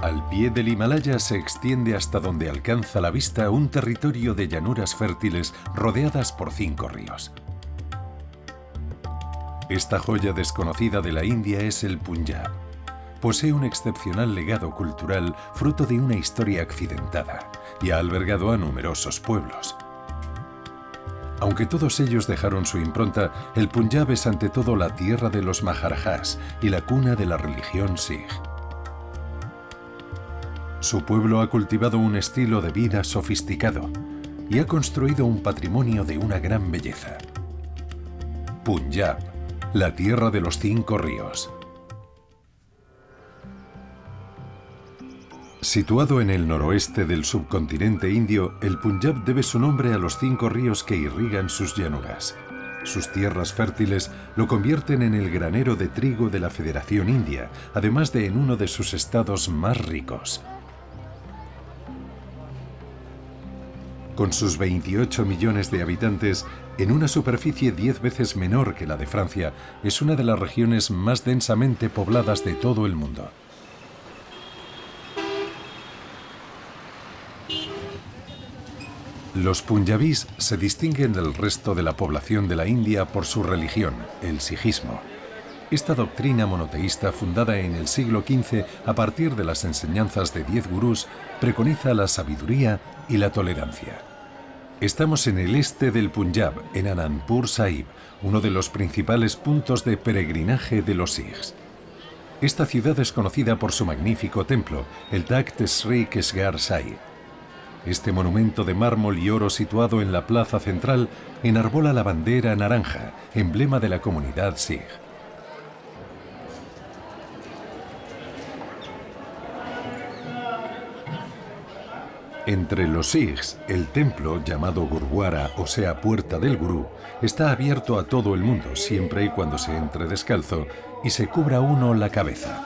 Al pie del Himalaya se extiende hasta donde alcanza la vista un territorio de llanuras fértiles rodeadas por 5 ríos. Esta joya desconocida de la India es el Punjab. Posee un excepcional legado cultural fruto de una historia accidentada y ha albergado a numerosos pueblos. Aunque todos ellos dejaron su impronta, el Punjab es ante todo la tierra de los Maharajas y la cuna de la religión Sikh. Su pueblo ha cultivado un estilo de vida sofisticado y ha construido un patrimonio de una gran belleza. Punjab, la tierra de los 5 ríos. Situado en el noroeste del subcontinente indio, el Punjab debe su nombre a los 5 ríos que irrigan sus llanuras. Sus tierras fértiles lo convierten en el granero de trigo de la Federación India, además de en uno de sus estados más ricos. Con sus 28 millones de habitantes, en una superficie 10 veces menor que la de Francia, es una de las regiones más densamente pobladas de todo el mundo. Los punjabís se distinguen del resto de la población de la India por su religión, el sijismo. Esta doctrina monoteísta, fundada en el siglo XV a partir de las enseñanzas de 10 gurús, preconiza la sabiduría y la tolerancia. Estamos en el este del Punjab, en Anandpur Sahib, uno de los principales puntos de peregrinaje de los Sikhs. Esta ciudad es conocida por su magnífico templo, el Takht Sri Kesgar Sahib. Este monumento de mármol y oro situado en la plaza central enarbola la bandera naranja, emblema de la comunidad Sikh. Entre los Sikhs, el templo, llamado Gurdwara, o sea, Puerta del Gurú, está abierto a todo el mundo siempre y cuando se entre descalzo y se cubra uno la cabeza.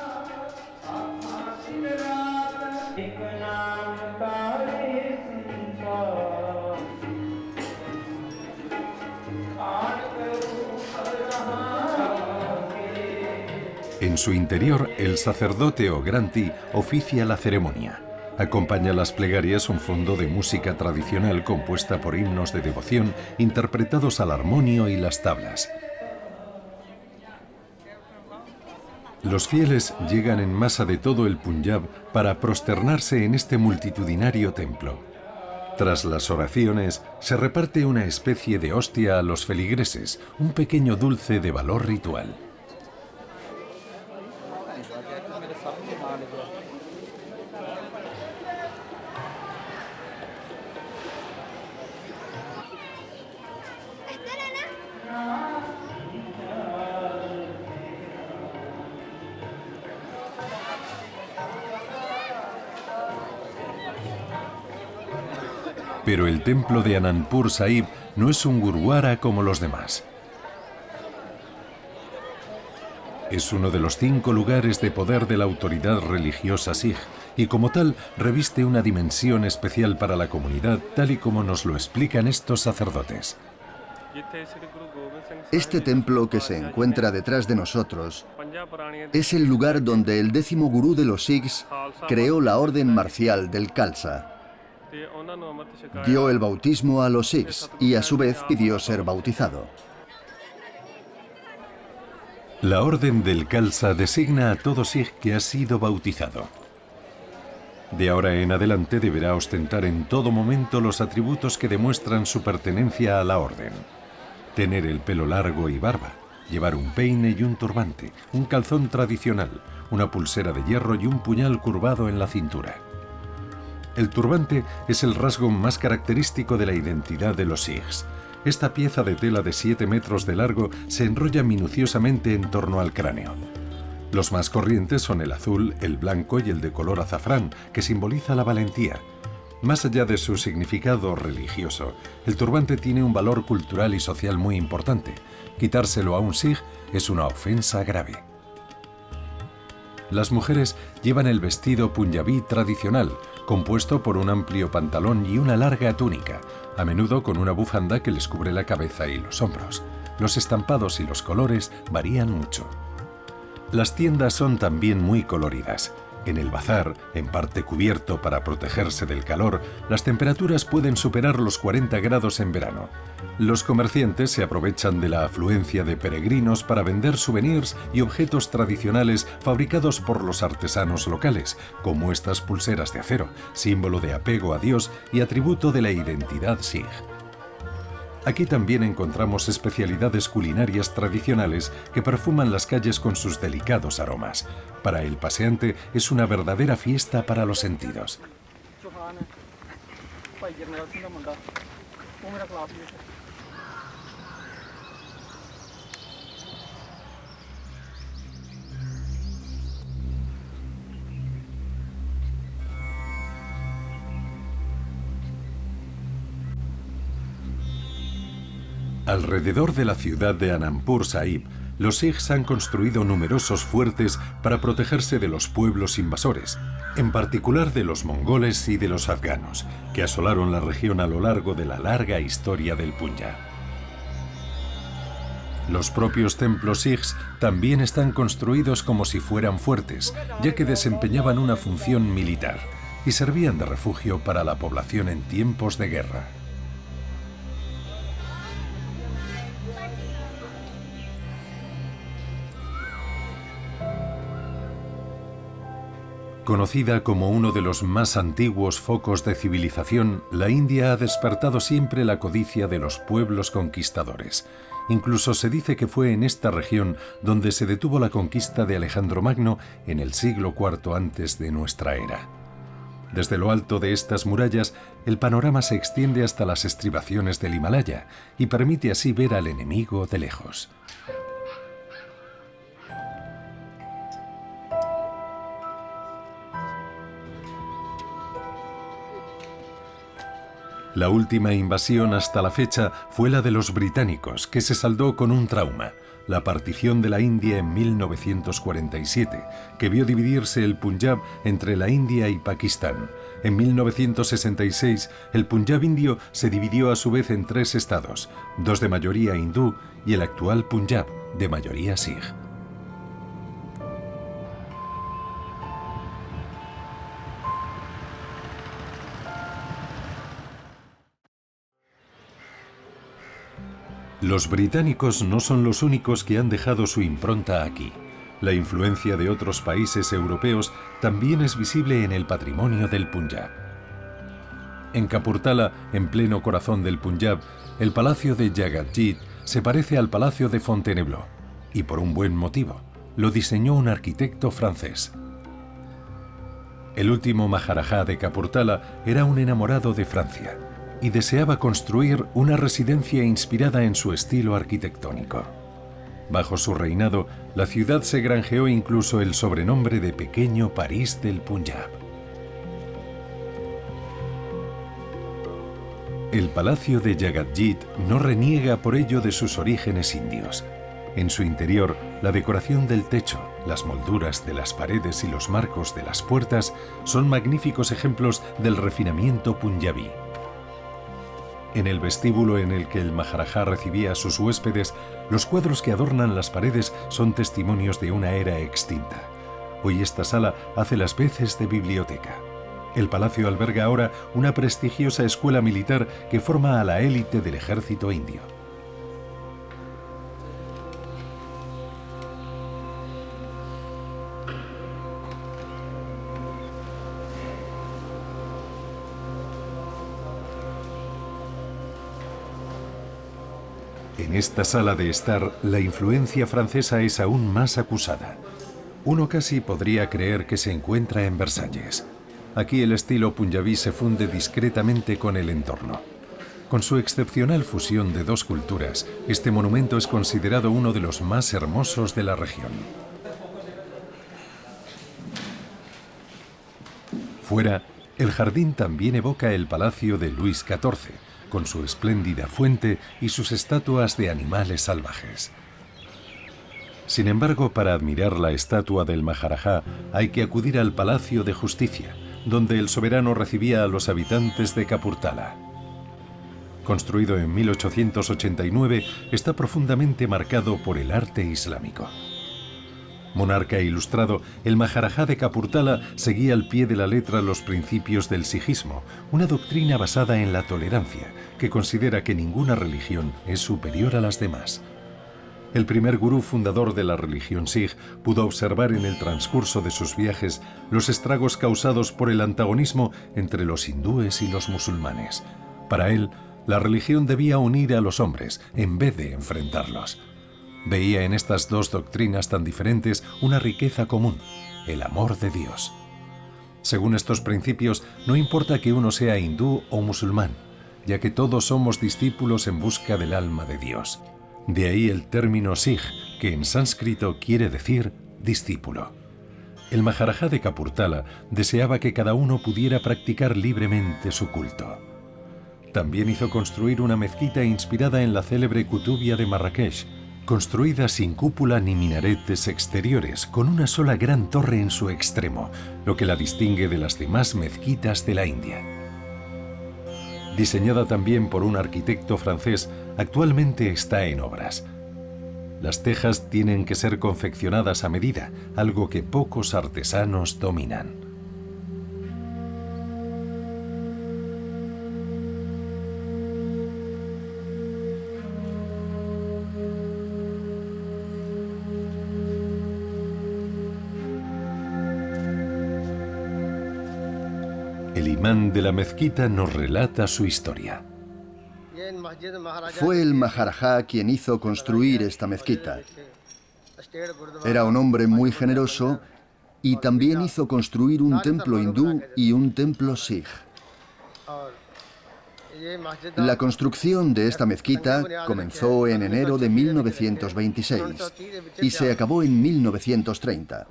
En su interior, el sacerdote o granthi oficia la ceremonia. Acompaña las plegarias un fondo de música tradicional compuesta por himnos de devoción interpretados al armonio y las tablas. Los fieles llegan en masa de todo el Punjab para prosternarse en este multitudinario templo. Tras las oraciones, se reparte una especie de hostia a los feligreses, un pequeño dulce de valor ritual. Pero el templo de Anandpur Sahib no es un gurdwara como los demás. Es uno de los 5 lugares de poder de la autoridad religiosa Sikh y como tal reviste una dimensión especial para la comunidad, tal y como nos lo explican estos sacerdotes. Este templo que se encuentra detrás de nosotros es el lugar donde el 10º gurú de los Sikhs creó la orden marcial del Khalsa. Dio el bautismo a los Sikhs y a su vez pidió ser bautizado. La orden del Khalsa designa a todo Sikh que ha sido bautizado. De ahora en adelante deberá ostentar en todo momento los atributos que demuestran su pertenencia a la orden. Tener el pelo largo y barba, llevar un peine y un turbante, un calzón tradicional, una pulsera de hierro y un puñal curvado en la cintura. El turbante es el rasgo más característico de la identidad de los Sikhs. Esta pieza de tela de 7 metros de largo se enrolla minuciosamente en torno al cráneo. Los más corrientes son el azul, el blanco y el de color azafrán, que simboliza la valentía. Más allá de su significado religioso, el turbante tiene un valor cultural y social muy importante. Quitárselo a un Sikh es una ofensa grave. Las mujeres llevan el vestido punjabí tradicional, compuesto por un amplio pantalón y una larga túnica, a menudo con una bufanda que les cubre la cabeza y los hombros. Los estampados y los colores varían mucho. Las tiendas son también muy coloridas. En el bazar, en parte cubierto para protegerse del calor, las temperaturas pueden superar los 40 grados en verano. Los comerciantes se aprovechan de la afluencia de peregrinos para vender souvenirs y objetos tradicionales fabricados por los artesanos locales, como estas pulseras de acero, símbolo de apego a Dios y atributo de la identidad Sikh. Aquí también encontramos especialidades culinarias tradicionales que perfuman las calles con sus delicados aromas. Para el paseante es una verdadera fiesta para los sentidos. Alrededor de la ciudad de Anandpur Sahib, los sikhs han construido numerosos fuertes para protegerse de los pueblos invasores, en particular de los mongoles y de los afganos, que asolaron la región a lo largo de la larga historia del Punjab. Los propios templos sikhs también están construidos como si fueran fuertes, ya que desempeñaban una función militar y servían de refugio para la población en tiempos de guerra. Conocida como uno de los más antiguos focos de civilización, la India ha despertado siempre la codicia de los pueblos conquistadores. Incluso se dice que fue en esta región donde se detuvo la conquista de Alejandro Magno en el siglo IV antes de nuestra era. Desde lo alto de estas murallas, el panorama se extiende hasta las estribaciones del Himalaya y permite así ver al enemigo de lejos. La última invasión hasta la fecha fue la de los británicos, que se saldó con un trauma, la partición de la India en 1947, que vio dividirse el Punjab entre la India y Pakistán. En 1966, el Punjab indio se dividió a su vez en 3 estados, 2 de mayoría hindú y el actual Punjab, de mayoría Sikh. Los británicos no son los únicos que han dejado su impronta aquí. La influencia de otros países europeos también es visible en el patrimonio del Punjab. En Kapurthala, en pleno corazón del Punjab, el palacio de Jagatjit se parece al palacio de Fontainebleau, y por un buen motivo. Lo diseñó un arquitecto francés. El último Maharajá de Kapurthala era un enamorado de Francia y deseaba construir una residencia inspirada en su estilo arquitectónico. Bajo su reinado, la ciudad se granjeó incluso el sobrenombre de Pequeño París del Punjab. El palacio de Jagatjit no reniega por ello de sus orígenes indios. En su interior, la decoración del techo, las molduras de las paredes y los marcos de las puertas son magníficos ejemplos del refinamiento punjabí. En el vestíbulo en el que el Maharajá recibía a sus huéspedes, los cuadros que adornan las paredes son testimonios de una era extinta. Hoy esta sala hace las veces de biblioteca. El palacio alberga ahora una prestigiosa escuela militar que forma a la élite del ejército indio. En esta sala de estar, la influencia francesa es aún más acusada. Uno casi podría creer que se encuentra en Versalles. Aquí el estilo punjabí se funde discretamente con el entorno. Con su excepcional fusión de 2 culturas, este monumento es considerado uno de los más hermosos de la región. Fuera, el jardín también evoca el palacio de Luis XIV, con su espléndida fuente y sus estatuas de animales salvajes. Sin embargo, para admirar la estatua del Maharajá hay que acudir al Palacio de Justicia, donde el soberano recibía a los habitantes de Kapurthala. Construido en 1889, está profundamente marcado por el arte islámico. Monarca ilustrado, el Maharajá de Kapurthala seguía al pie de la letra los principios del sijismo, una doctrina basada en la tolerancia, que considera que ninguna religión es superior a las demás. El primer gurú fundador de la religión Sikh pudo observar en el transcurso de sus viajes los estragos causados por el antagonismo entre los hindúes y los musulmanes. Para él, la religión debía unir a los hombres en vez de enfrentarlos. Veía en estas dos doctrinas tan diferentes una riqueza común, el amor de Dios. Según estos principios, no importa que uno sea hindú o musulmán, ya que todos somos discípulos en busca del alma de Dios. De ahí el término Sikh, que en sánscrito quiere decir discípulo. El Maharajá de Kapurthala deseaba que cada uno pudiera practicar libremente su culto. También hizo construir una mezquita inspirada en la célebre Kutubia de Marrakech, construida sin cúpula ni minaretes exteriores, con una sola gran torre en su extremo, lo que la distingue de las demás mezquitas de la India. Diseñada también por un arquitecto francés, actualmente está en obras. Las tejas tienen que ser confeccionadas a medida, algo que pocos artesanos dominan. El imán de la mezquita nos relata su historia. Fue el Maharajá quien hizo construir esta mezquita. Era un hombre muy generoso y también hizo construir un templo hindú y un templo sikh. La construcción de esta mezquita comenzó en enero de 1926 y se acabó en 1930.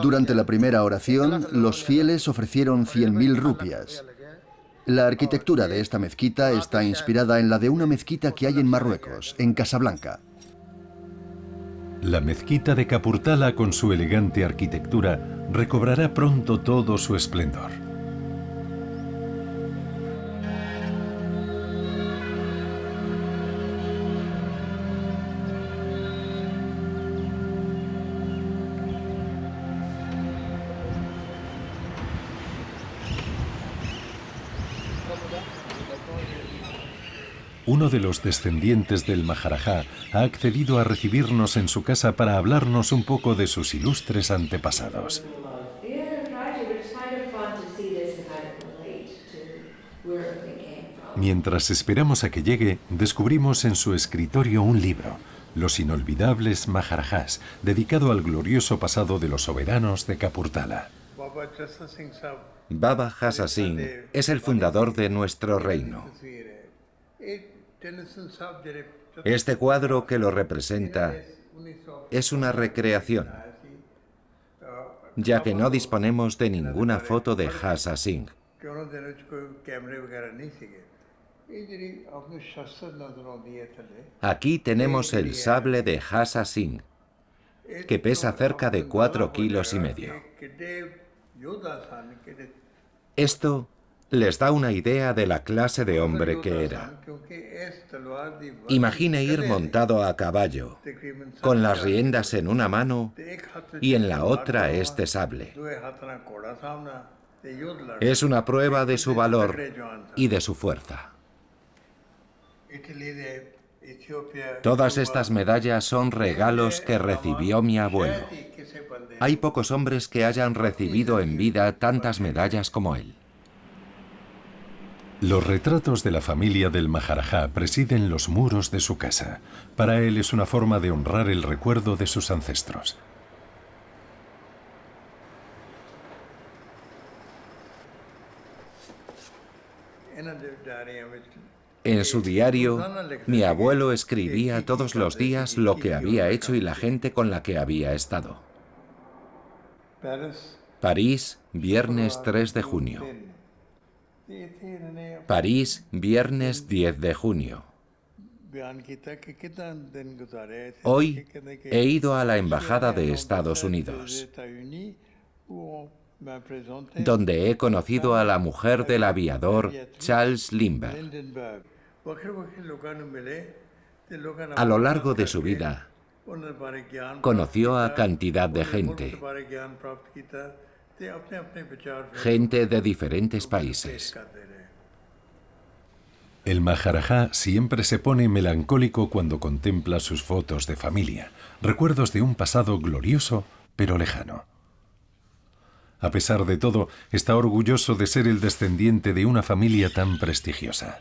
Durante la primera oración, los fieles ofrecieron 100.000 rupias. La arquitectura de esta mezquita está inspirada en la de una mezquita que hay en Marruecos, en Casablanca. La mezquita de Kapurthala, con su elegante arquitectura, recobrará pronto todo su esplendor. Uno de los descendientes del Maharajá ha accedido a recibirnos en su casa para hablarnos un poco de sus ilustres antepasados. Mientras esperamos a que llegue, descubrimos en su escritorio un libro, Los inolvidables Maharajás, dedicado al glorioso pasado de los soberanos de Kapurthala. Baba Jassa Singh es el fundador de nuestro reino. Este cuadro que lo representa es una recreación, ya que no disponemos de ninguna foto de Jassa Singh. Aquí tenemos el sable de Jassa Singh, que pesa cerca de 4,5 kilos. Esto les da una idea de la clase de hombre que era. Imagine ir montado a caballo, con las riendas en una mano y en la otra este sable. Es una prueba de su valor y de su fuerza. Todas estas medallas son regalos que recibió mi abuelo. Hay pocos hombres que hayan recibido en vida tantas medallas como él. Los retratos de la familia del Maharajá presiden los muros de su casa. Para él es una forma de honrar el recuerdo de sus ancestros. En su diario, mi abuelo escribía todos los días lo que había hecho y la gente con la que había estado. París, viernes 3 de junio. París, viernes 10 de junio. Hoy he ido a la Embajada de Estados Unidos, donde he conocido a la mujer del aviador Charles Lindbergh. A lo largo de su vida, Conoció a cantidad de gente de diferentes países. El Maharajá siempre se pone melancólico cuando contempla sus fotos de familia, recuerdos de un pasado glorioso pero lejano. A pesar de todo, está orgulloso de ser el descendiente de una familia tan prestigiosa.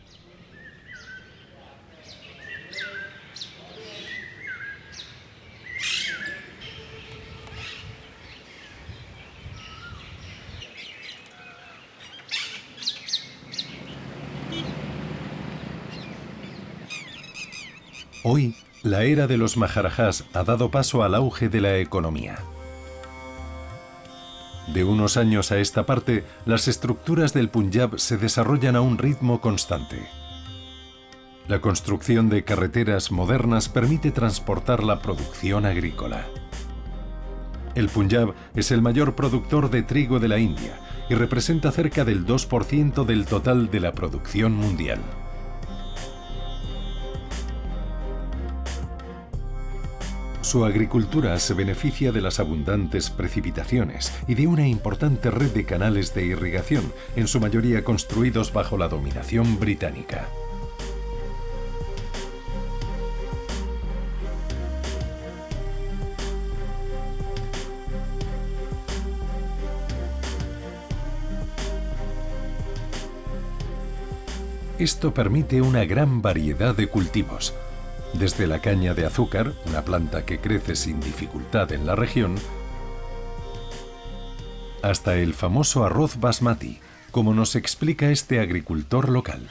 Hoy, la era de los Maharajás ha dado paso al auge de la economía. De unos años a esta parte, las estructuras del Punjab se desarrollan a un ritmo constante. La construcción de carreteras modernas permite transportar la producción agrícola. El Punjab es el mayor productor de trigo de la India y representa cerca del 2% del total de la producción mundial. Su agricultura se beneficia de las abundantes precipitaciones y de una importante red de canales de irrigación, en su mayoría construidos bajo la dominación británica. Esto permite una gran variedad de cultivos, desde la caña de azúcar, una planta que crece sin dificultad en la región, hasta el famoso arroz basmati, como nos explica este agricultor local.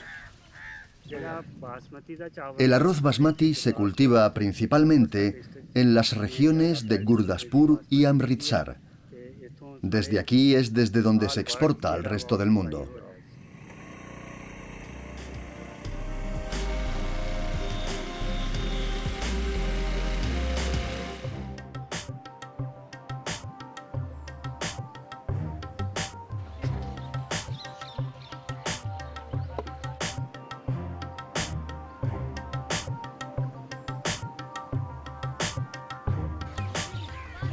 El arroz basmati se cultiva principalmente en las regiones de Gurdaspur y Amritsar. Desde aquí es desde donde se exporta al resto del mundo.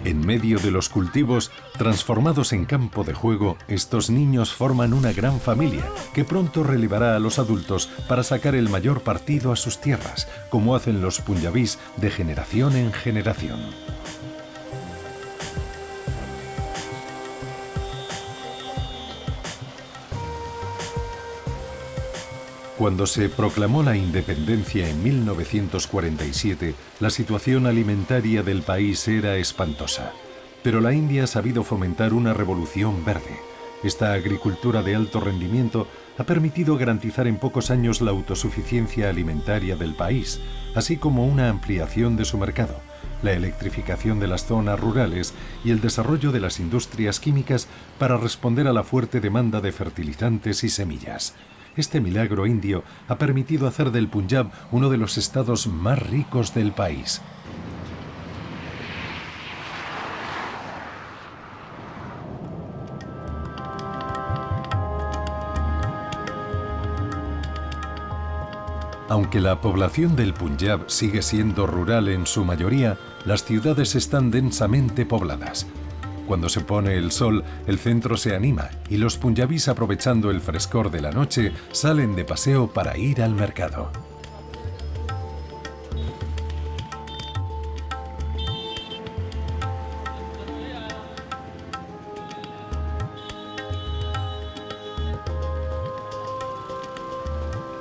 En medio de los cultivos, transformados en campo de juego, estos niños forman una gran familia que pronto relevará a los adultos para sacar el mayor partido a sus tierras, como hacen los punjabís de generación en generación. Cuando se proclamó la independencia en 1947, la situación alimentaria del país era espantosa. Pero la India ha sabido fomentar una revolución verde. Esta agricultura de alto rendimiento ha permitido garantizar en pocos años la autosuficiencia alimentaria del país, así como una ampliación de su mercado, la electrificación de las zonas rurales y el desarrollo de las industrias químicas para responder a la fuerte demanda de fertilizantes y semillas. Este milagro indio ha permitido hacer del Punjab uno de los estados más ricos del país. Aunque la población del Punjab sigue siendo rural en su mayoría, las ciudades están densamente pobladas. Cuando se pone el sol, el centro se anima y los punjabís, aprovechando el frescor de la noche, salen de paseo para ir al mercado.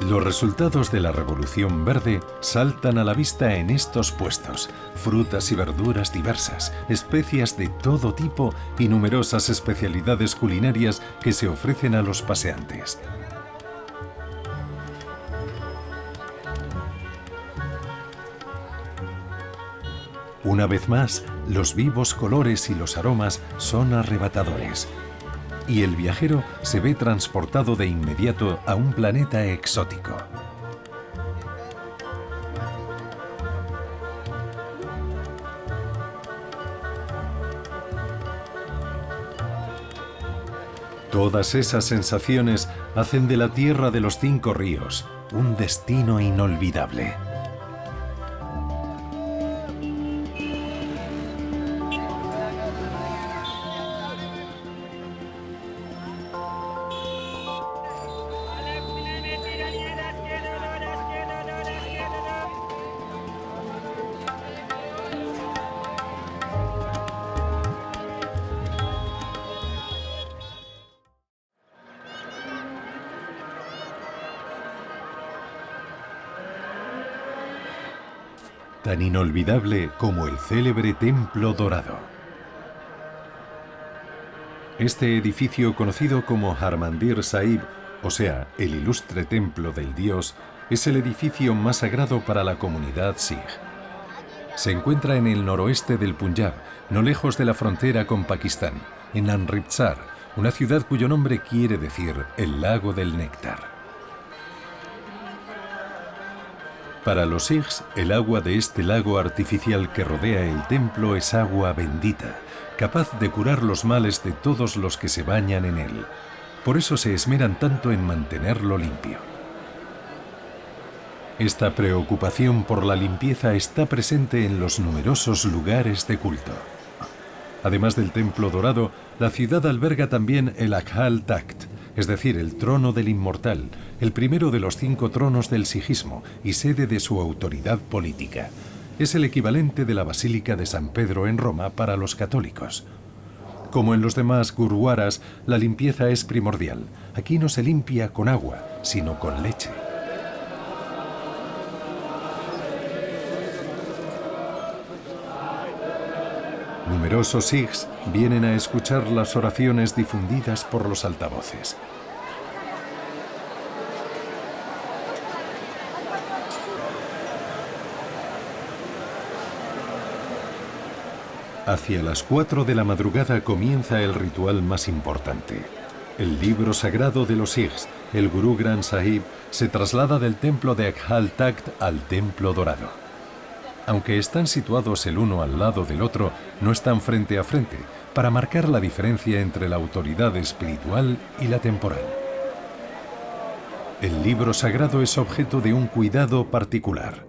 Los resultados de la Revolución Verde saltan a la vista en estos puestos: frutas y verduras diversas, especias de todo tipo y numerosas especialidades culinarias que se ofrecen a los paseantes. Una vez más, los vivos colores y los aromas son arrebatadores, y el viajero se ve transportado de inmediato a un planeta exótico. Todas esas sensaciones hacen de la Tierra de los 5 ríos un destino inolvidable. tan inolvidable como el célebre Templo Dorado. Este edificio, conocido como Harmandir Sahib, o sea, el ilustre templo del dios, es el edificio más sagrado para la comunidad Sikh. Se encuentra en el noroeste del Punjab, no lejos de la frontera con Pakistán, en Amritsar, una ciudad cuyo nombre quiere decir el lago del néctar. Para los Sikhs, el agua de este lago artificial que rodea el templo es agua bendita, capaz de curar los males de todos los que se bañan en él. Por eso se esmeran tanto en mantenerlo limpio. Esta preocupación por la limpieza está presente en los numerosos lugares de culto. Además del Templo Dorado, la ciudad alberga también el Akhal Takht, es decir, el trono del inmortal, el primero de los 5 tronos del sijismo y sede de su autoridad política. Es el equivalente de la Basílica de San Pedro en Roma para los católicos. Como en los demás gurudwaras, la limpieza es primordial. Aquí no se limpia con agua, sino con leche. Numerosos Sikhs vienen a escuchar las oraciones difundidas por los altavoces. Hacia las 4 de la madrugada comienza el ritual más importante. El libro sagrado de los Sikhs, el Guru Granth Sahib, se traslada del templo de Akhal Takht al Templo Dorado. Aunque están situados el uno al lado del otro, no están frente a frente, para marcar la diferencia entre la autoridad espiritual y la temporal. El libro sagrado es objeto de un cuidado particular.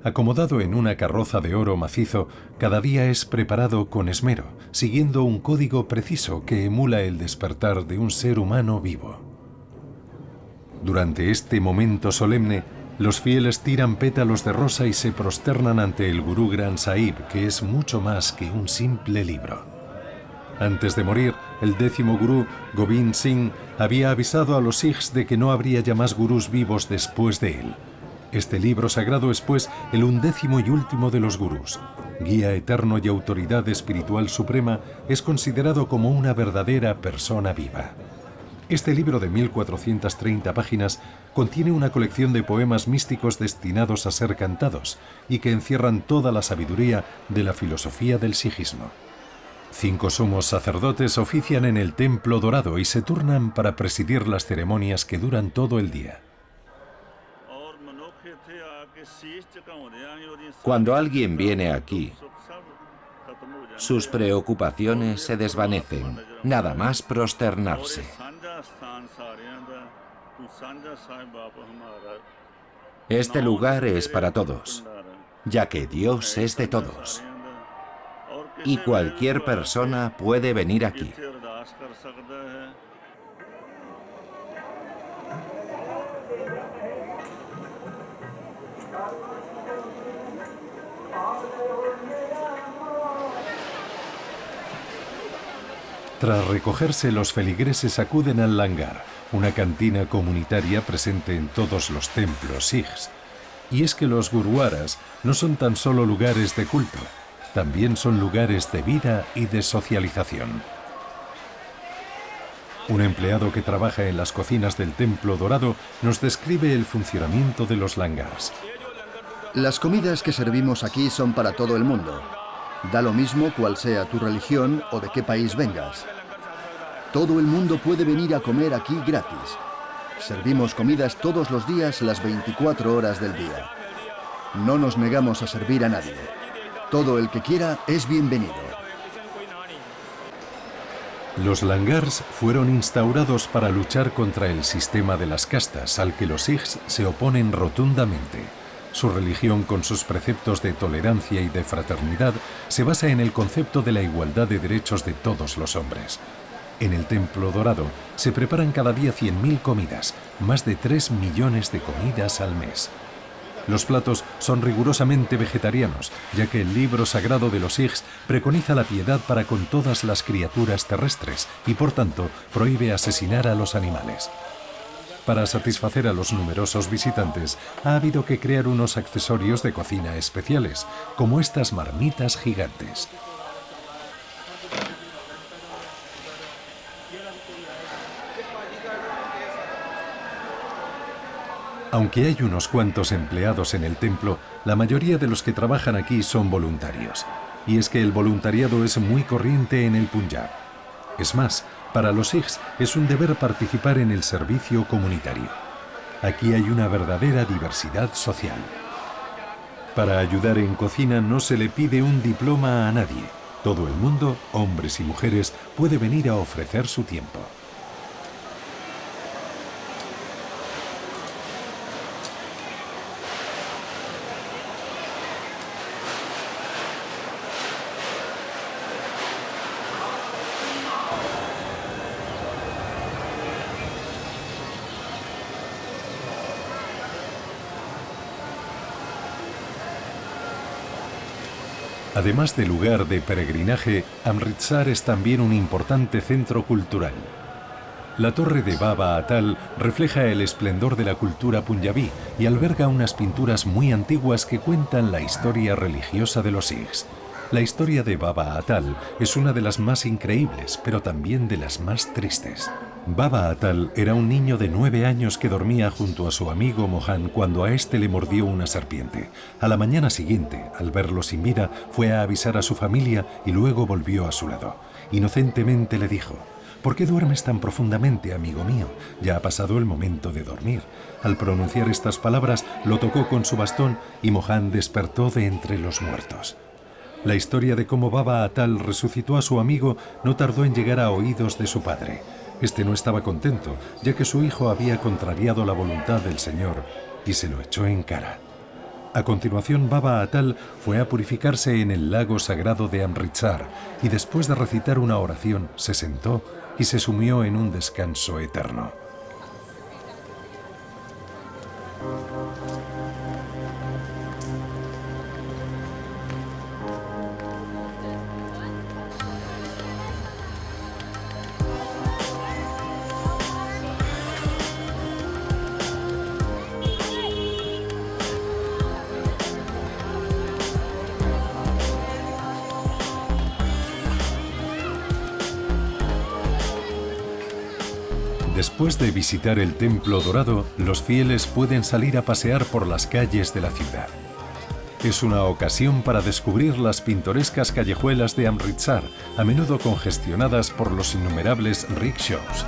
Acomodado en una carroza de oro macizo, cada día es preparado con esmero, siguiendo un código preciso que emula el despertar de un ser humano vivo. Durante este momento solemne, los fieles tiran pétalos de rosa y se prosternan ante el Guru Granth Sahib, que es mucho más que un simple libro. Antes de morir, el 10º gurú, Gobind Singh, había avisado a los Sikhs de que no habría ya más gurús vivos después de él. Este libro sagrado es, pues, el 11º y último de los gurús. Guía eterno y autoridad espiritual suprema, es considerado como una verdadera persona viva. Este libro de 1430 páginas contiene una colección de poemas místicos destinados a ser cantados y que encierran toda la sabiduría de la filosofía del sijismo. 5 sumos sacerdotes ofician en el Templo Dorado y se turnan para presidir las ceremonias que duran todo el día. Cuando alguien viene aquí, sus preocupaciones se desvanecen, nada más prosternarse. Este lugar es para todos, ya que Dios es de todos. Y cualquier persona puede venir aquí. Tras recogerse, los feligreses acuden al langar, una cantina comunitaria presente en todos los templos sikhs. Y es que los gurudwaras no son tan solo lugares de culto, también son lugares de vida y de socialización. Un empleado que trabaja en las cocinas del Templo Dorado nos describe el funcionamiento de los langars. Las comidas que servimos aquí son para todo el mundo. Da lo mismo cuál sea tu religión o de qué país vengas. Todo el mundo puede venir a comer aquí gratis. Servimos comidas todos los días, las 24 horas del día. No nos negamos a servir a nadie. Todo el que quiera es bienvenido. Los langars fueron instaurados para luchar contra el sistema de las castas, al que los sikhs se oponen rotundamente. Su religión, con sus preceptos de tolerancia y de fraternidad, se basa en el concepto de la igualdad de derechos de todos los hombres. En el Templo Dorado se preparan cada día 100.000 comidas, más de 3 millones de comidas al mes. Los platos son rigurosamente vegetarianos, ya que el libro sagrado de los Sikhs preconiza la piedad para con todas las criaturas terrestres y, por tanto, prohíbe asesinar a los animales. Para satisfacer a los numerosos visitantes, ha habido que crear unos accesorios de cocina especiales, como estas marmitas gigantes. Aunque hay unos cuantos empleados en el templo, la mayoría de los que trabajan aquí son voluntarios. Y es que el voluntariado es muy corriente en el Punjab. Es más, para los sikhs es un deber participar en el servicio comunitario. Aquí hay una verdadera diversidad social. Para ayudar en cocina no se le pide un diploma a nadie. Todo el mundo, hombres y mujeres, puede venir a ofrecer su tiempo. Además de lugar de peregrinaje, Amritsar es también un importante centro cultural. La torre de Baba Atal refleja el esplendor de la cultura punyabí y alberga unas pinturas muy antiguas que cuentan la historia religiosa de los sikhs. La historia de Baba Atal es una de las más increíbles, pero también de las más tristes. Baba Atal era un niño de 9 años que dormía junto a su amigo Mohan cuando a este le mordió una serpiente. A la mañana siguiente, al verlo sin vida, fue a avisar a su familia y luego volvió a su lado. Inocentemente le dijo: «¿Por qué duermes tan profundamente, amigo mío? Ya ha pasado el momento de dormir». Al pronunciar estas palabras, lo tocó con su bastón y Mohan despertó de entre los muertos. La historia de cómo Baba Atal resucitó a su amigo no tardó en llegar a oídos de su padre. Este no estaba contento, ya que su hijo había contrariado la voluntad del Señor y se lo echó en cara. A continuación, Baba Atal fue a purificarse en el lago sagrado de Amritsar y después de recitar una oración se sentó y se sumió en un descanso eterno. Después de visitar el Templo Dorado, los fieles pueden salir a pasear por las calles de la ciudad. Es una ocasión para descubrir las pintorescas callejuelas de Amritsar, a menudo congestionadas por los innumerables rickshaws.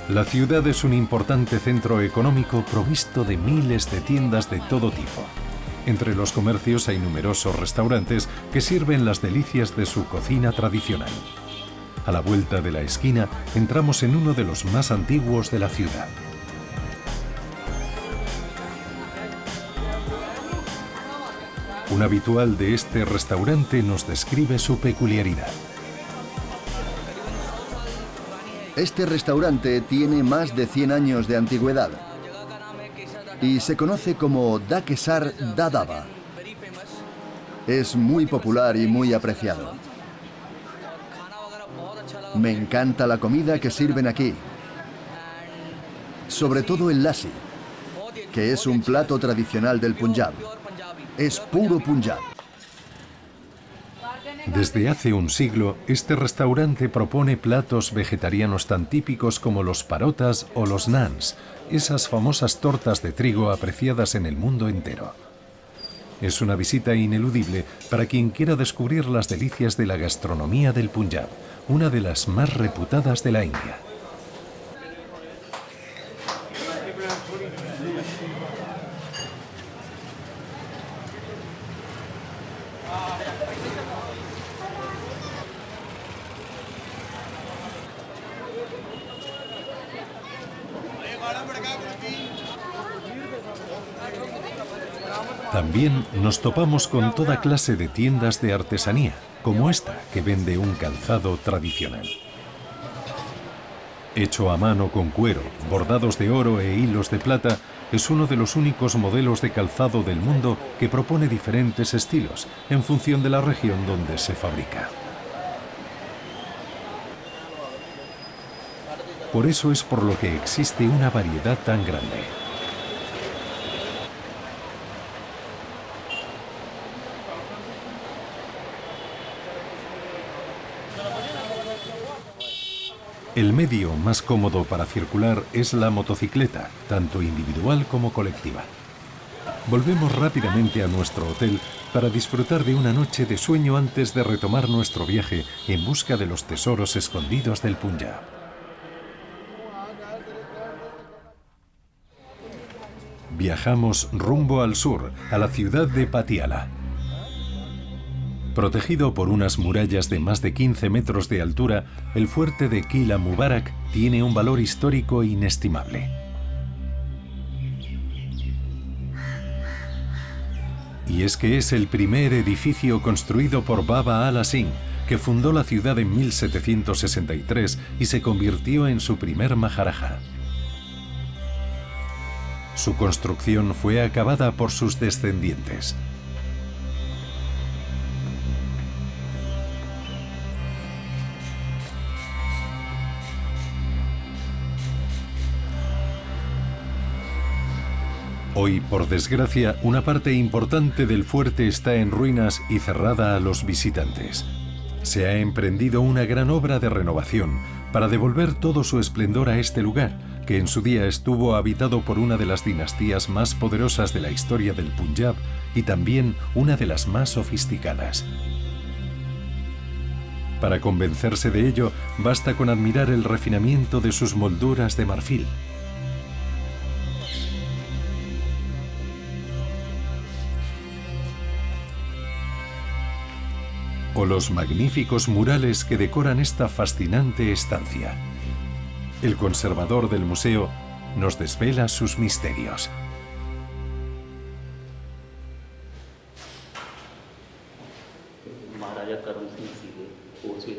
La ciudad es un importante centro económico provisto de miles de tiendas de todo tipo. Entre los comercios hay numerosos restaurantes que sirven las delicias de su cocina tradicional. A la vuelta de la esquina entramos en uno de los más antiguos de la ciudad. Un habitual de este restaurante nos describe su peculiaridad. Este restaurante tiene más de 100 años de antigüedad y se conoce como Da Kesar Da Daba. Es muy popular y muy apreciado. Me encanta la comida que sirven aquí, sobre todo el lassi, que es un plato tradicional del Punjab. Es puro Punjab. Desde hace un siglo, este restaurante propone platos vegetarianos tan típicos como los parotas o los naans, esas famosas tortas de trigo apreciadas en el mundo entero. Es una visita ineludible para quien quiera descubrir las delicias de la gastronomía del Punjab, una de las más reputadas de la India. También nos topamos con toda clase de tiendas de artesanía, como esta, que vende un calzado tradicional. Hecho a mano con cuero, bordados de oro e hilos de plata, es uno de los únicos modelos de calzado del mundo que propone diferentes estilos en función de la región donde se fabrica. Por eso es por lo que existe una variedad tan grande. El medio más cómodo para circular es la motocicleta, tanto individual como colectiva. Volvemos rápidamente a nuestro hotel para disfrutar de una noche de sueño antes de retomar nuestro viaje en busca de los tesoros escondidos del Punjab. Viajamos rumbo al sur, a la ciudad de Patiala. Protegido por unas murallas de más de 15 metros de altura, el fuerte de Qila Mubarak tiene un valor histórico inestimable. Y es que es el primer edificio construido por Baba Ala Singh, que fundó la ciudad en 1763 y se convirtió en su primer Maharaja. Su construcción fue acabada por sus descendientes. Hoy, por desgracia, una parte importante del fuerte está en ruinas y cerrada a los visitantes. Se ha emprendido una gran obra de renovación para devolver todo su esplendor a este lugar, que en su día estuvo habitado por una de las dinastías más poderosas de la historia del Punjab y también una de las más sofisticadas. Para convencerse de ello, basta con admirar el refinamiento de sus molduras de marfil. O los magníficos murales que decoran esta fascinante estancia. El conservador del museo nos desvela sus misterios.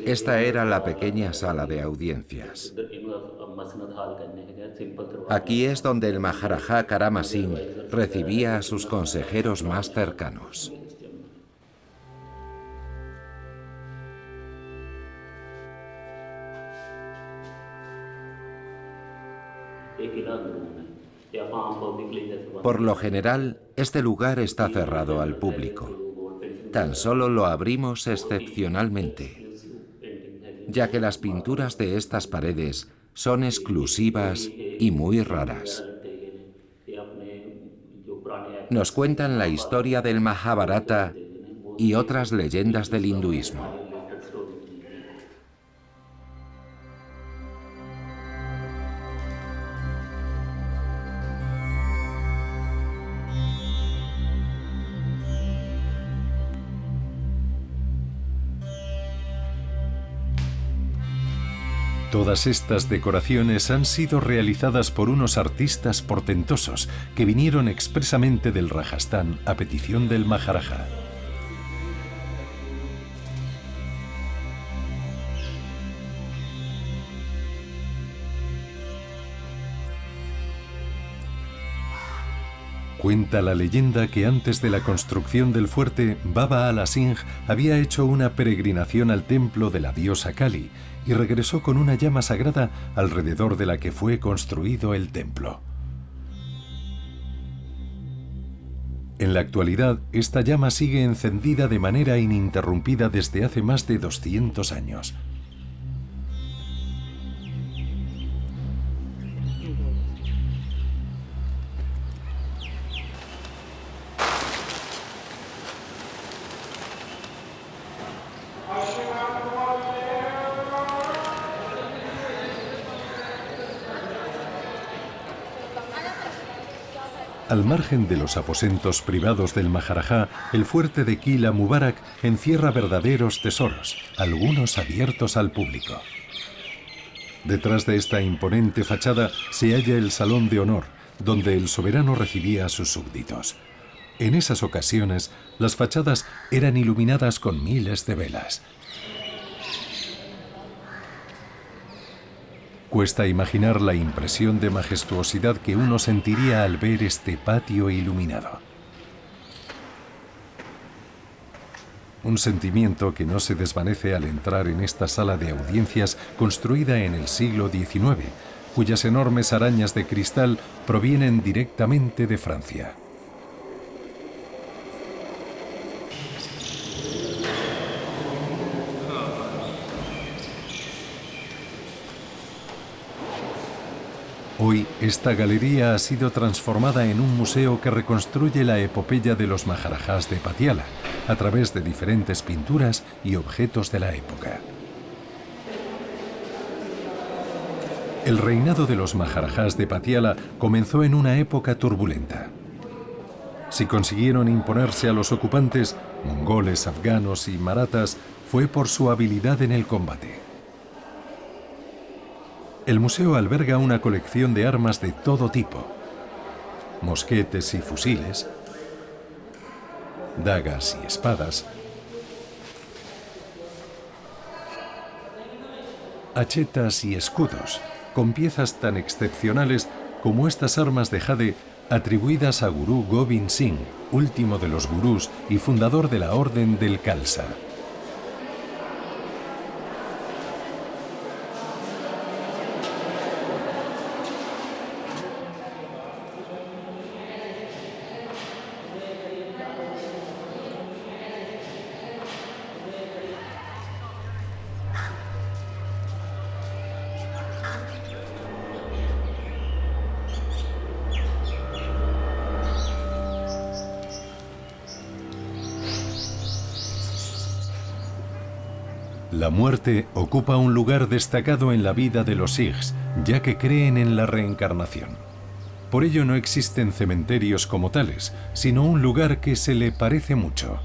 Esta era la pequeña sala de audiencias. Aquí es donde el Maharaja Karama Singh recibía a sus consejeros más cercanos. Por lo general, este lugar está cerrado al público. Tan solo lo abrimos excepcionalmente, ya que las pinturas de estas paredes son exclusivas y muy raras. Nos cuentan la historia del Mahabharata y otras leyendas del hinduismo. Todas estas decoraciones han sido realizadas por unos artistas portentosos que vinieron expresamente del Rajastán a petición del Maharaja. Cuenta la leyenda que antes de la construcción del fuerte, Baba Ala Singh había hecho una peregrinación al templo de la diosa Kali y regresó con una llama sagrada alrededor de la que fue construido el templo. En la actualidad, esta llama sigue encendida de manera ininterrumpida desde hace más de 200 años. Al margen de los aposentos privados del Maharaja, el fuerte de Qila Mubarak encierra verdaderos tesoros, algunos abiertos al público. Detrás de esta imponente fachada se halla el Salón de Honor, donde el soberano recibía a sus súbditos. En esas ocasiones, las fachadas eran iluminadas con miles de velas. Cuesta imaginar la impresión de majestuosidad que uno sentiría al ver este patio iluminado. un sentimiento que no se desvanece al entrar en esta sala de audiencias construida en el siglo XIX, cuyas enormes arañas de cristal provienen directamente de Francia. Hoy, esta galería ha sido transformada en un museo que reconstruye la epopeya de los Maharajas de Patiala, a través de diferentes pinturas y objetos de la época. El reinado de los Maharajas de Patiala comenzó en una época turbulenta. Si consiguieron imponerse a los ocupantes, mongoles, afganos y marathas, fue por su habilidad en el combate. El museo alberga una colección de armas de todo tipo: mosquetes y fusiles, dagas y espadas, hachetas y escudos, con piezas tan excepcionales como estas armas de jade atribuidas a Gurú Gobind Singh, último de los gurús y fundador de la Orden del Khalsa. La muerte ocupa un lugar destacado en la vida de los Sikhs, ya que creen en la reencarnación. Por ello no existen cementerios como tales, sino un lugar que se le parece mucho.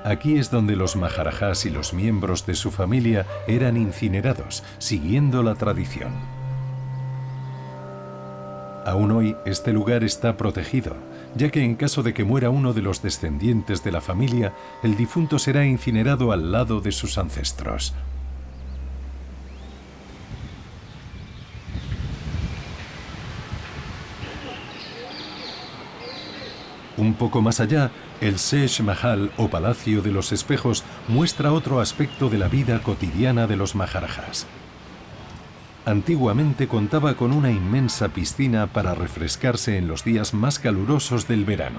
Aquí es donde los Maharajas y los miembros de su familia eran incinerados, siguiendo la tradición. Aún hoy este lugar está protegido, ya que en caso de que muera uno de los descendientes de la familia, el difunto será incinerado al lado de sus ancestros. Un poco más allá, el Shesh Mahal o Palacio de los Espejos muestra otro aspecto de la vida cotidiana de los Maharajas. Antiguamente contaba con una inmensa piscina para refrescarse en los días más calurosos del verano.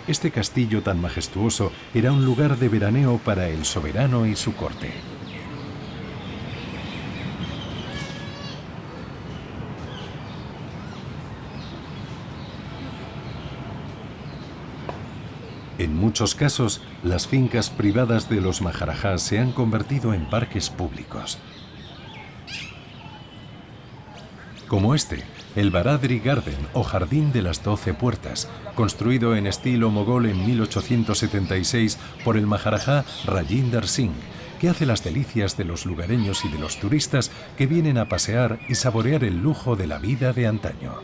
Este castillo tan majestuoso era un lugar de veraneo para el soberano y su corte. En muchos casos, las fincas privadas de los Maharajas se han convertido en parques públicos. Como este, el Baradri Garden o Jardín de las 12 Puertas, construido en estilo mogol en 1876 por el Maharaja Rajinder Singh, que hace las delicias de los lugareños y de los turistas que vienen a pasear y saborear el lujo de la vida de antaño.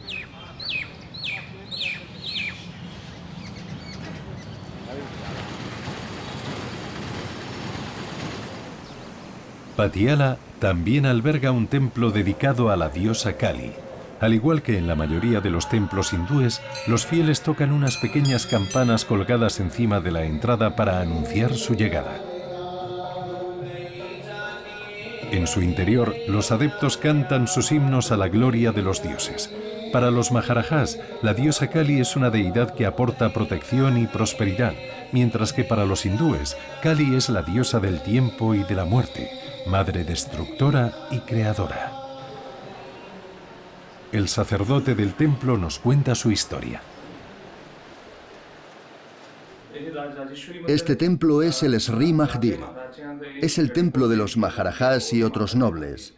Patiala también alberga un templo dedicado a la diosa Kali. Al igual que en la mayoría de los templos hindúes, los fieles tocan unas pequeñas campanas colgadas encima de la entrada para anunciar su llegada. En su interior, los adeptos cantan sus himnos a la gloria de los dioses. Para los Maharajas, la diosa Kali es una deidad que aporta protección y prosperidad, mientras que para los hindúes, Kali es la diosa del tiempo y de la muerte, madre destructora y creadora. El sacerdote del templo nos cuenta su historia. Este templo es el Sri Mahdir. Es el templo de los Maharajas y otros nobles.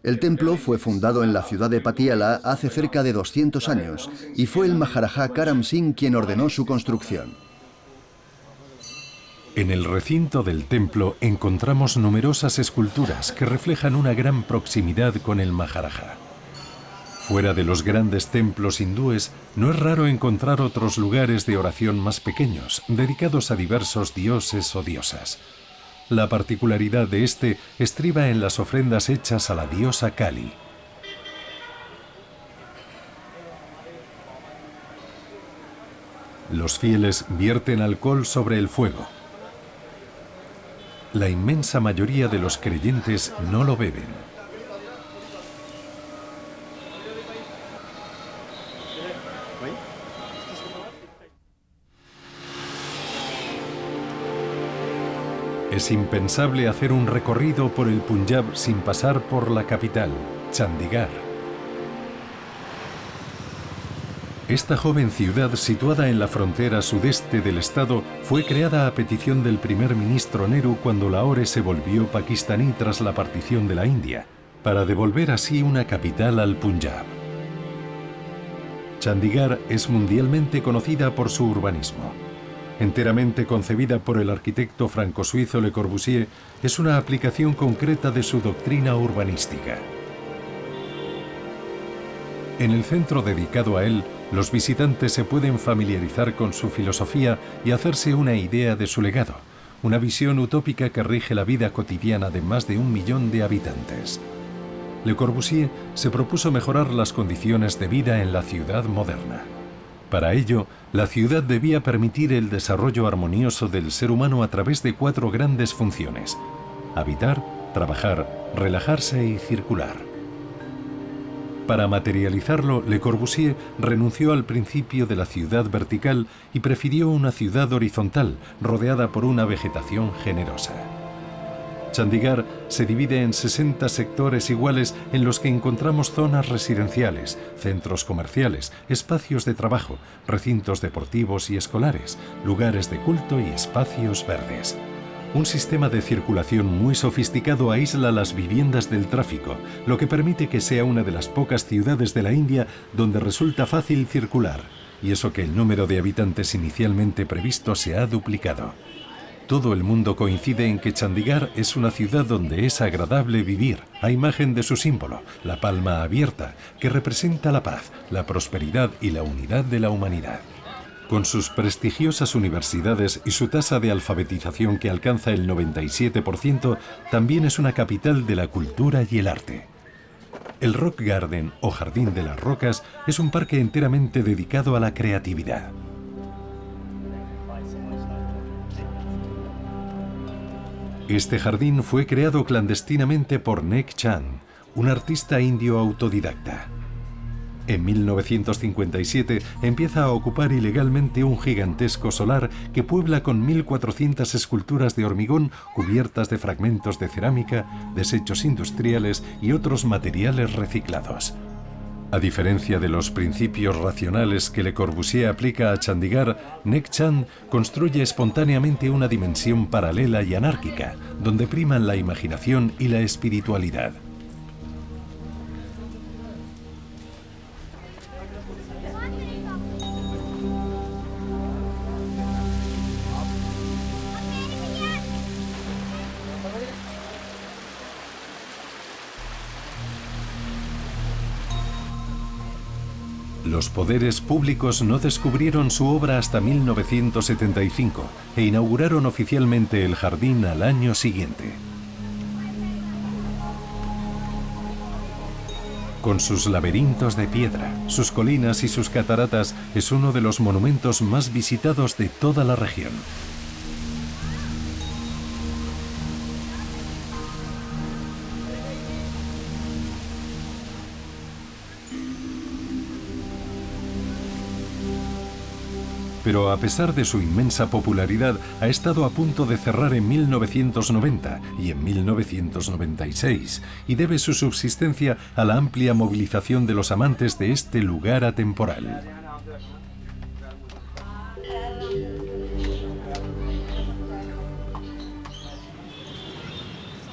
El templo fue fundado en la ciudad de Patiala hace cerca de 200 años y fue el Maharaja Karam Singh quien ordenó su construcción. En el recinto del templo encontramos numerosas esculturas que reflejan una gran proximidad con el Maharaja. Fuera de los grandes templos hindúes, no es raro encontrar otros lugares de oración más pequeños, dedicados a diversos dioses o diosas. La particularidad de este estriba en las ofrendas hechas a la diosa Kali. Los fieles vierten alcohol sobre el fuego. La inmensa mayoría de los creyentes no lo beben. Es impensable hacer un recorrido por el Punjab sin pasar por la capital, Chandigarh. Esta joven ciudad, situada en la frontera sudeste del estado, fue creada a petición del primer ministro Nehru cuando Lahore se volvió pakistaní tras la partición de la India, para devolver así una capital al Punjab. Chandigarh es mundialmente conocida por su urbanismo. Enteramente concebida por el arquitecto franco-suizo Le Corbusier, es una aplicación concreta de su doctrina urbanística. En el centro dedicado a él, los visitantes se pueden familiarizar con su filosofía y hacerse una idea de su legado, una visión utópica que rige la vida cotidiana de más de 1 millón de habitantes. Le Corbusier se propuso mejorar las condiciones de vida en la ciudad moderna. Para ello, la ciudad debía permitir el desarrollo armonioso del ser humano a través de 4 grandes funciones: habitar, trabajar, relajarse y circular. Para materializarlo, Le Corbusier renunció al principio de la ciudad vertical y prefirió una ciudad horizontal, rodeada por una vegetación generosa. Chandigarh se divide en 60 sectores iguales en los que encontramos zonas residenciales, centros comerciales, espacios de trabajo, recintos deportivos y escolares, lugares de culto y espacios verdes. Un sistema de circulación muy sofisticado aísla las viviendas del tráfico, lo que permite que sea una de las pocas ciudades de la India donde resulta fácil circular, y eso que el número de habitantes inicialmente previsto se ha duplicado. Todo el mundo coincide en que Chandigarh es una ciudad donde es agradable vivir, a imagen de su símbolo, la palma abierta, que representa la paz, la prosperidad y la unidad de la humanidad. Con sus prestigiosas universidades y su tasa de alfabetización que alcanza el 97%, también es una capital de la cultura y el arte. El Rock Garden, o Jardín de las Rocas, es un parque enteramente dedicado a la creatividad. Este jardín fue creado clandestinamente por Nek Chand, un artista indio autodidacta. En 1957 empieza a ocupar ilegalmente un gigantesco solar que puebla con 1.400 esculturas de hormigón cubiertas de fragmentos de cerámica, desechos industriales y otros materiales reciclados. A diferencia de los principios racionales que Le Corbusier aplica a Chandigarh, Nek Chand construye espontáneamente una dimensión paralela y anárquica, donde priman la imaginación y la espiritualidad. Los poderes públicos no descubrieron su obra hasta 1975 e inauguraron oficialmente el jardín al año siguiente. Con sus laberintos de piedra, sus colinas y sus cataratas, es uno de los monumentos más visitados de toda la región. Pero a pesar de su inmensa popularidad, ha estado a punto de cerrar en 1990 y en 1996, y debe su subsistencia a la amplia movilización de los amantes de este lugar atemporal.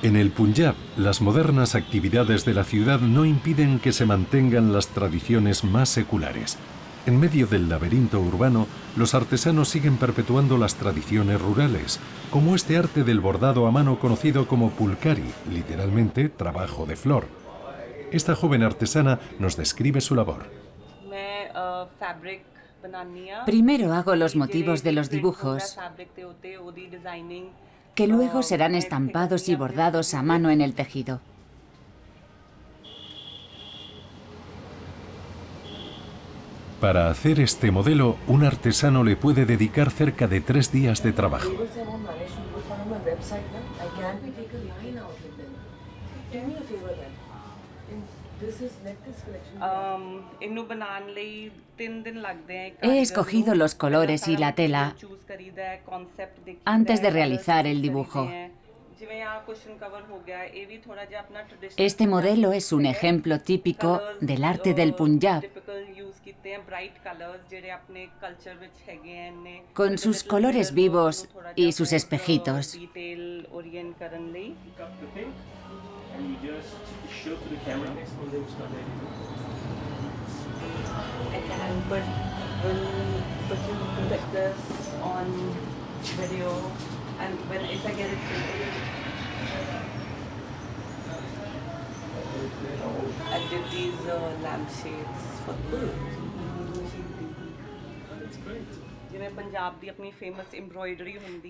En el Punjab, las modernas actividades de la ciudad no impiden que se mantengan las tradiciones más seculares. En medio del laberinto urbano, los artesanos siguen perpetuando las tradiciones rurales, como este arte del bordado a mano conocido como pulkari, literalmente trabajo de flor. Esta joven artesana nos describe su labor. Primero hago los motivos de los dibujos, que luego serán estampados y bordados a mano en el tejido. Para hacer este modelo, un artesano le puede dedicar cerca de 3 días de trabajo. He escogido los colores y la tela antes de realizar el dibujo. Este modelo es un ejemplo típico del arte del Punjab, con sus colores vivos y sus espejitos.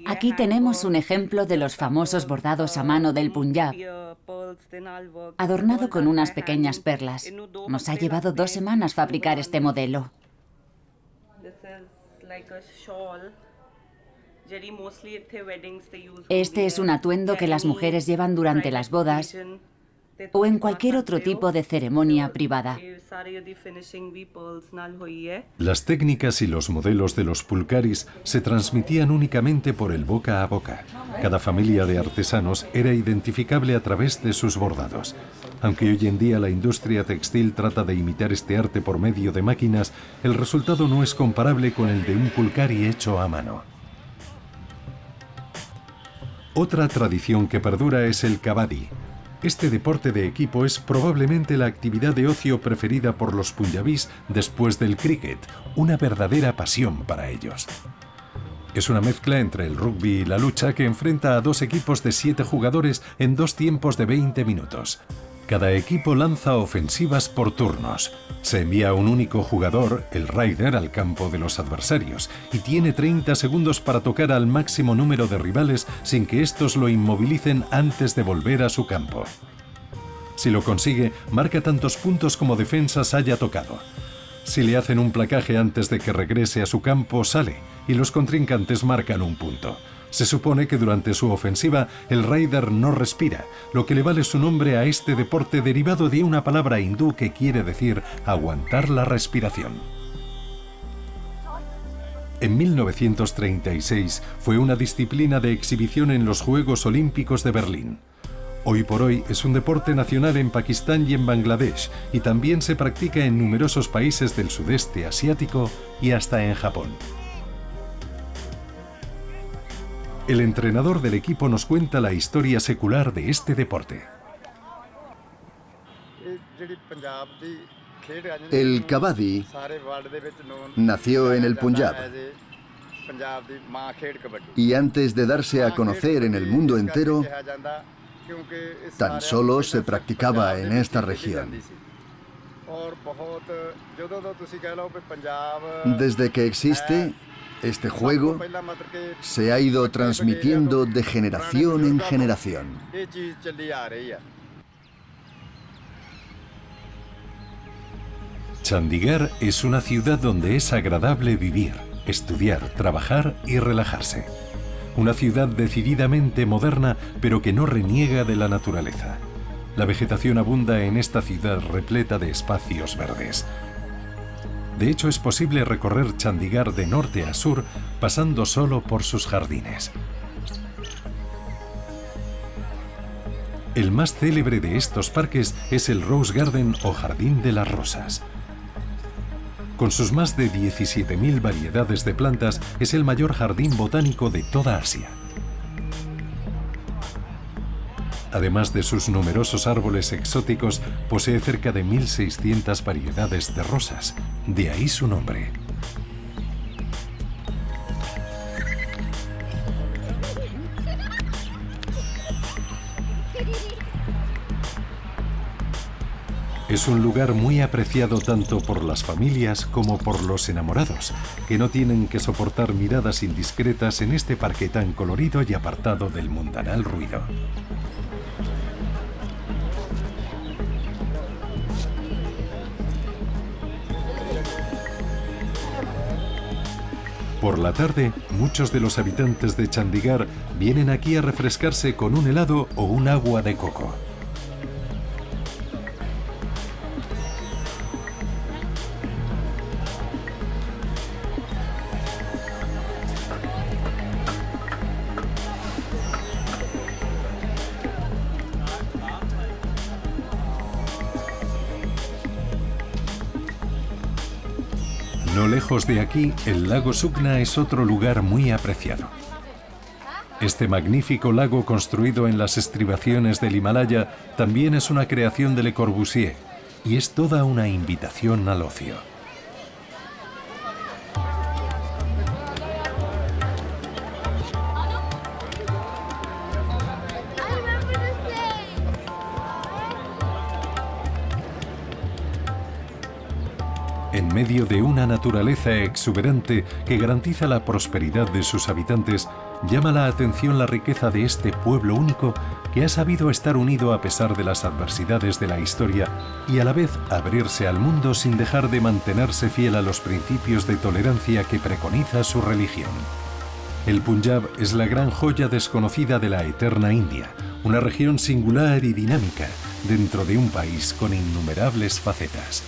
Aquí tenemos un ejemplo de los famosos bordados a mano del Punjab, adornado con unas pequeñas perlas. Nos ha llevado 2 semanas fabricar este modelo. Este es un atuendo que las mujeres llevan durante las bodas o en cualquier otro tipo de ceremonia privada. Las técnicas y los modelos de los pulkaris se transmitían únicamente por el boca a boca. Cada familia de artesanos era identificable a través de sus bordados. Aunque hoy en día la industria textil trata de imitar este arte por medio de máquinas, el resultado no es comparable con el de un pulkari hecho a mano. Otra tradición que perdura es el kabaddi. Este deporte de equipo es probablemente la actividad de ocio preferida por los punjabís después del cricket, una verdadera pasión para ellos. Es una mezcla entre el rugby y la lucha que enfrenta a 2 equipos de 7 jugadores en 2 tiempos de 20 minutos. Cada equipo lanza ofensivas por turnos. Se envía un único jugador, el rider, al campo de los adversarios y tiene 30 segundos para tocar al máximo número de rivales sin que estos lo inmovilicen antes de volver a su campo. Si lo consigue, marca tantos puntos como defensas haya tocado. Si le hacen un placaje antes de que regrese a su campo, sale y los contrincantes marcan un punto. Se supone que durante su ofensiva el rider no respira, lo que le vale su nombre a este deporte derivado de una palabra hindú que quiere decir aguantar la respiración. En 1936 fue una disciplina de exhibición en los Juegos Olímpicos de Berlín. Hoy por hoy es un deporte nacional en Pakistán y en Bangladesh y también se practica en numerosos países del sudeste asiático y hasta en Japón. El entrenador del equipo nos cuenta la historia secular de este deporte. El kabaddi nació en el Punjab y antes de darse a conocer en el mundo entero, tan solo se practicaba en esta región. Desde que existe, este juego se ha ido transmitiendo de generación en generación. Chandigarh es una ciudad donde es agradable vivir, estudiar, trabajar y relajarse. Una ciudad decididamente moderna, pero que no reniega de la naturaleza. La vegetación abunda en esta ciudad repleta de espacios verdes. De hecho, es posible recorrer Chandigarh de norte a sur pasando solo por sus jardines. El más célebre de estos parques es el Rose Garden o Jardín de las Rosas. Con sus más de 17.000 variedades de plantas, es el mayor jardín botánico de toda Asia. Además de sus numerosos árboles exóticos, posee cerca de 1.600 variedades de rosas. De ahí su nombre. Es un lugar muy apreciado tanto por las familias como por los enamorados, que no tienen que soportar miradas indiscretas en este parque tan colorido y apartado del mundanal ruido. Por la tarde, muchos de los habitantes de Chandigarh vienen aquí a refrescarse con un helado o un agua de coco. No lejos de aquí, el lago Sukna es otro lugar muy apreciado. Este magnífico lago construido en las estribaciones del Himalaya también es una creación de Le Corbusier y es toda una invitación al ocio. En medio de una naturaleza exuberante que garantiza la prosperidad de sus habitantes, llama la atención la riqueza de este pueblo único que ha sabido estar unido a pesar de las adversidades de la historia y a la vez abrirse al mundo sin dejar de mantenerse fiel a los principios de tolerancia que preconiza su religión. El Punjab es la gran joya desconocida de la eterna India, una región singular y dinámica dentro de un país con innumerables facetas.